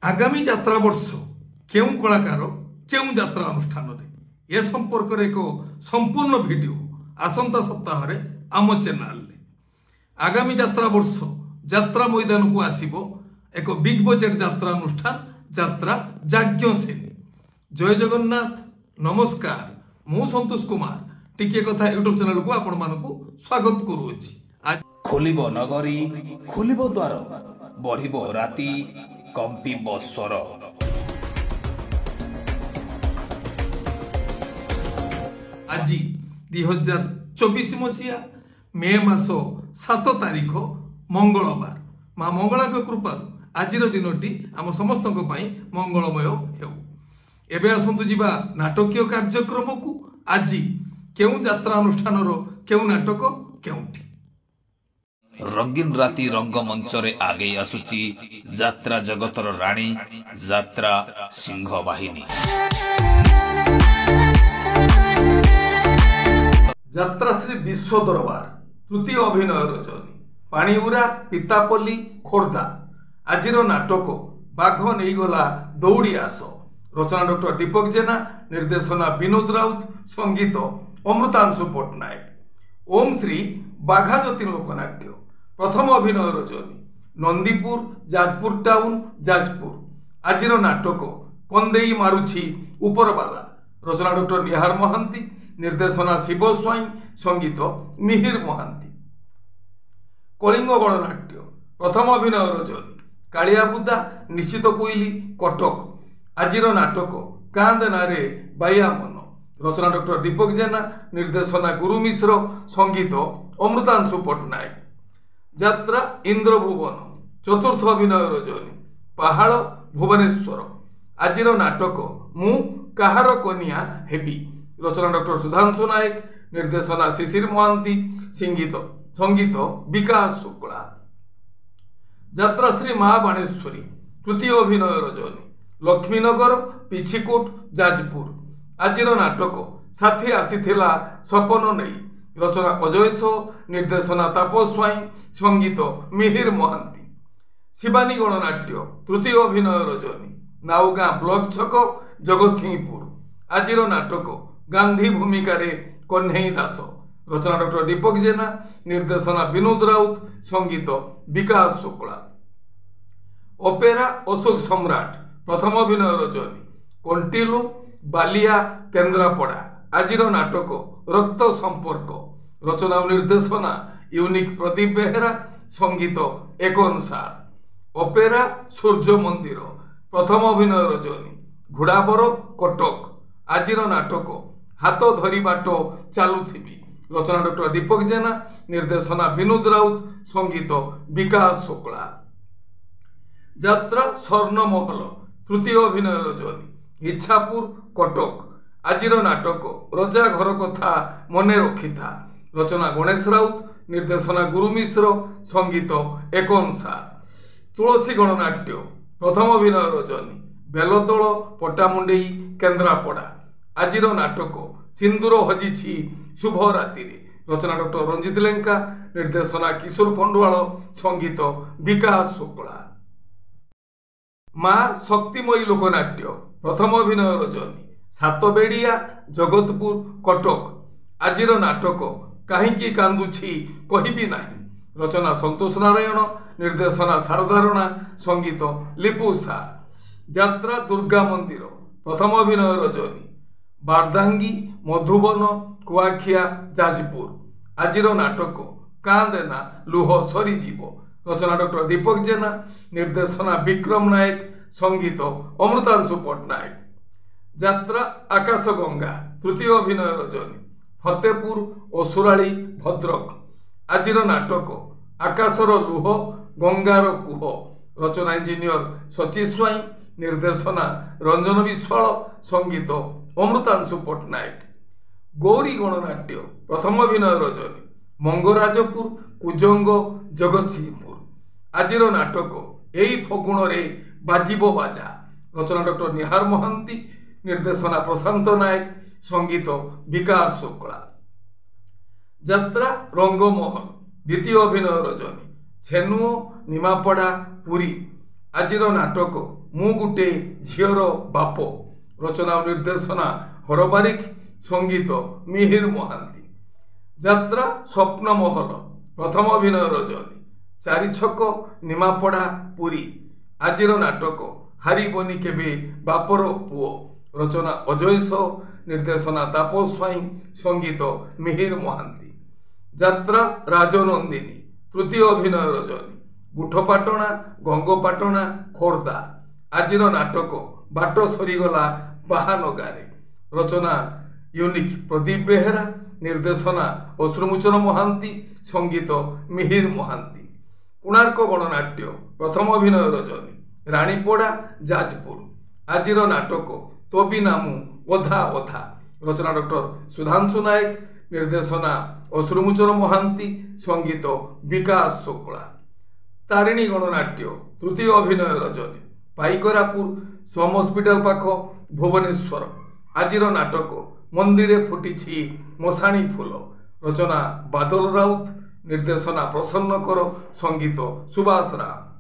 आगामी यात्रा वर्ष क्यों कलाकार क्यों यात्रा अनुष्ठान ए संपर्क एक संपूर्ण वीडियो आसंता सप्ताह आम चैनल आगामी यात्रा वर्ष यात्रा मैदान को आसीबो एक बिग बजेट यात्रा अनुष्ठान यात्रा यज्ञ सेनी। जय जगन्नाथ नमस्कार मु संतोष कुमार टिके कथा यूट्यूब चैनल को आपण मानकु स्वागत करूछि। आज खोलिबो नगरी खोलिबो द्वार बढ़िबो राति कंपिबो स्वर आज 2024 मसीहा मे मास 7 तारिख मंगलवार माँ मंगला कृपा आज दिनटी आम समस्त मंगलमय हेउ। एबे आसंतु जिबा नाटकीय कार्यक्रम को आज केउ यात्रा अनुष्ठान केउ नाटक केउठी रंगीन राति रंगमंच रे आगे आसुची यात्रा जगतर राणी यात्रा सिंह बाहिनी। यात्रा श्री विश्व दरबार तृतीय अभिनय रजनी पाणीउरा पितापल्ली खोर्धा आजिर नाटक बाघ नहीं गला दौड़ी आस रचना डॉक्टर दीपक जेना निर्देशना विनोद राउत संगीत अमृतांशु पट्टनायक ओम श्री बाघा ज्योति लोकनाट्य प्रथम अभिनय रजनी नंदीपुर जाजपुर टाउन जाजपुर आजिर नाटक कंदेई मारुछि उपरबाला रचना डॉक्टर निहार महांती निर्देशना शिव स्वाई संगीत मिहिर महांती कलिंग गणनाट्य प्रथम अभिनय रजनी कालियाबुदा निश्चित कोइली कटक आजिर नाटक कांद नारे बाया मन रचना डॉक्टर दीपक जेना निर्देशना गुरु मिश्र संगीत अमृतांशु पट्टनायक यात्रा इंद्रभुवन चतुर्थ अभिनय रजनी पहाड़ भुवनेश्वर आजिर नाटक मु काहार कनिया हेबी रचना डॉक्टर सुधांशु नायक निर्देशना शिशिर महांती संगीत विकास शुक्ला यात्रा श्री महाबाणेश्वरी तृतीय अभिनय रजनी लक्ष्मीनगर पिछिकोट जाजपुर आजिर नाटक साथी आसीथिला सपन नहीं रचना अजय सो निर्देशना तापस स्वाई संगीत मिहिर महांती शिवानी गणनाट्य तृतीय अभिनय रजनी नाउगा ब्लॉक छक जगतसिंहपुर आजिर नाटक गांधी भूमिका कन्हई दास रचना डॉक्टर दीपक जेना निर्देशना विनोद राउत संगीत विकास शुक्ला ओपेरा अशोक सम्राट प्रथम अभिनय रजनी कंटिलु बालिया केन्द्रापड़ा आजिर नाटक रक्त संपर्क रचना और निर्देशना यूनिक प्रदीप बेहेरा संगीत एकन सार ओपेरा सूर्य मंदिर प्रथम अभिनय रजनी घुड़ाबर कटक आजिर नाटक हाथ धरी बाट चलुथी रचना डॉक्टर दीपक जेना निर्देशना विनोद राउत संगीत विकास शुक्ला यात्रा स्वर्ण महल तृतीय अभिनय रजनी इच्छापुर कटक आजिर नाटक रजा घर कथा मने रखिथा रचना गणेश राउत निर्देशना गुरु मिश्र संगीत एकन सार तुलसी गणनाट्य प्रथम अभिनय रजनी बेलतोल पट्टामुंडेई केन्द्रापड़ा आजिर नाटक सिंदूर हजिछि शुभ राति रचना डॉक्टर रंजित लेंका निर्देशना किशोर खंडवाल संगीत विकास शुक्ला माँ शक्तिमयी लोकनाट्य प्रथम अभिनय रजनी सातबेड़िया जगतपुर कटक आजिर नाटक काहींकी कांदुछि कहिबी नाही रचना संतोष नारायण निर्देशना शारदारणा संगीत लिपु सा यात्रा दुर्गा मंदिर प्रथम अभिनय रजनी बारदांगी मधुबन कुआखिया जाजपुर आजिर नाटक कांदेना लुह सरीजीव रचना डॉक्टर दीपक जेना निर्देशना विक्रम नायक संगीत अमृतांशु पट्टनायक यात्रा आकाश गंगा तृतीय अभिनय रजनी फतेपुर असुराली भद्रक आजिर नाटक आकाशर लुह गंगार कुह रचना इंजीनियर सची स्वाई निर्देशना रंजन विश्वाल संगीत अमृतांशु पट्टनायक गौरी गणनाट्य प्रथम अभिनय रजनी मंगराजपुर कुजंग जगतसिंहपुर आजिर नाटक एई फगुण रे बाजिबो बाजा रचना डॉक्टर निहार महांती निर्देशना प्रशांत नायक संगीत विकास शुक्ला यात्रा रंगमहल द्वितीय अभिनय रजनी छेनुओ निमापड़ा पुरी आजिर नाटक ମୁଁ ଗୁଟେ ଝିଅର ବାପ। ରଚନା ଓ ନିର୍ଦ୍ଦେଶନା ହର ବାରିକ, ସଙ୍ଗୀତ ମିହିର ମହାନ୍ତି। ଯାତ୍ରା ସ୍ୱପ୍ନମହଲ, ପ୍ରଥମ ଅଭିନୟ ରଜନୀ। ଚାରିଛକ, ନିମାପଡ଼ା, ପୁରୀ। ଆଜିର ନାଟକ ହାରିବନି କେବେ ବାପର ପୁଅ। ରଚନା ଅଜୟ ସାହୁ, ନିର୍ଦ୍ଦେଶନା ତାପସ ସ୍ୱାଇଁ, ସଙ୍ଗୀତ ମିହିର ମହାନ୍ତି। ଯାତ୍ରା ରାଜନନ୍ଦିନୀ, ତୃତୀୟ ଅଭିନୟ ରଜନୀ। ଗୁଠପାଟଣା, ଗଙ୍ଗପାଟଣା, ଖୋର୍ଦ୍ଧା। ଆଜିର ନାଟକ ବାଟ ସରିଗଲା ବାହାନଗାରେ। ରଚନା ୟୁନିକ୍ ପ୍ରଦୀପ ବେହେରା, ନିର୍ଦ୍ଦେଶନା ଅଶ୍ରୁମୋଚନ ମହାନ୍ତି, ସଙ୍ଗୀତ ମିହିର ମହାନ୍ତି। କୋଣାର୍କ ଗଣନାଟ୍ୟ, ପ୍ରଥମ ଅଭିନୟ ରଜନୀ। ରାଣୀପଡ଼ା, ଯାଜପୁର। ଆଜିର ନାଟକ ତୋ ବିନା ମୁଁ ଅଧା ଅଧା। ରଚନା ଡକ୍ଟର ସୁଧାଂଶୁ ନାୟକ, ନିର୍ଦ୍ଦେଶନା ଅଶ୍ରୁମୋଚନ ମହାନ୍ତି, ସଙ୍ଗୀତ ବିକାଶ ଶୁକ୍ଳା। ତାରିଣୀ ଗଣନାଟ୍ୟ, ତୃତୀୟ ଅଭିନୟ ରଜନୀ। ପାଇକରାପୁର, ସୋମ ହସ୍ପିଟାଲ ପାଖ, ଭୁବନେଶ୍ୱର। ଆଜିର ନାଟକ ମନ୍ଦିରେ ଫୁଟିଛି ମଶାଣୀ ଫୁଲ। ରଚନା ବାଦଲ ରାଉତ, ନିର୍ଦ୍ଦେଶନା ପ୍ରସନ୍ନ କର, ସଙ୍ଗୀତ ସୁବାସ ରାମ।